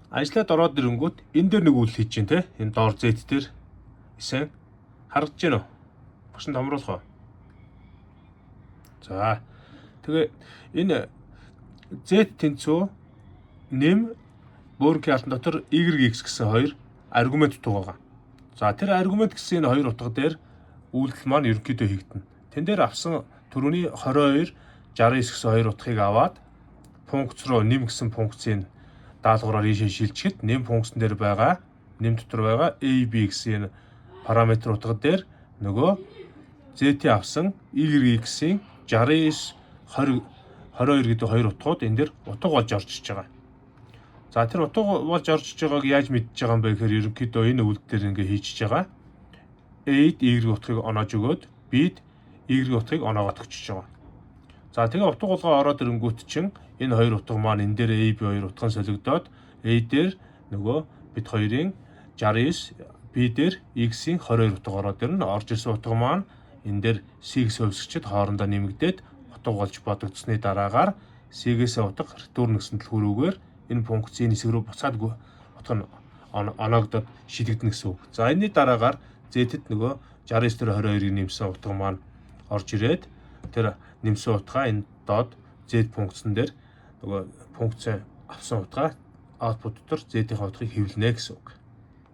Ажлаад ороод ирэнгүүт энэ дээр нэг үйл хийж чинь те. Энэ доор Z дээр isen харагдаж байна уу? Багш нь томруулах уу? За. Тэгээ энэ Z тэнцүү нэм бөөрийн алтан дотор YX гэсэн хоёр аргумент утга байгаа. За тэр аргумент гэсэн энэ хоёр утга дээр үйлдэл маань ерөнхийдөө хийгдэнэ. Тэн дээр авсан түрүүний 22 69 гэсэн хоёр утгыг аваад функц руу нэм гэсэн функцийн даалгавраар ийшээ шилжихэд нэм функцэн дээр байгаа нэм дотор байгаа AB гэсэн энэ параметр утга дээр нөгөө Z авсан YX-ийн 69 20 22 гэдэг хоёр утгууд энэ дээр утга болж орж иж байгаа. За тэр утга болж орж иж байгааг яаж мэдж байгаа юм бэ гэхээр ерөнхийдөө энэ үйлдэл дээр ингээ хийчихэж байгаа. A-д Y утгыг оноож өгөөд B-д Y утгыг оноогоод өгчөж байгаа. За тэгээ утга болгоо ороод ирэнгүүт чинь энэ хоёр утга маань энэ дээр AB хоёр утган солигдоод A дээр нөгөө бид хоёрын 69 B дээр X-ийн 22 утга ороод ирнэ. Орж ирсэн утга маань энэ дээр C-г хувьсгчид хоорондоо нэмэгдээд утга болж бодогдсны дараагаар C-гээс утга ретурн гэсэн дэлгүүрүүгээр энэ функцийн хэсэг рүү буцаад утга нь оноогдоод шилэгдэнэ гэсэн үг. За энэний дараагаар Z-д нөгөө 69 дээр 22-ыг нэмсэн утга маань орж ирээд тэр нэмсэн утгаа энэ доод Z функцэн дээр нөгөө функц авсан утгаа output дотор Z-ийн утгыг хэвлэнэ гэсэн үг.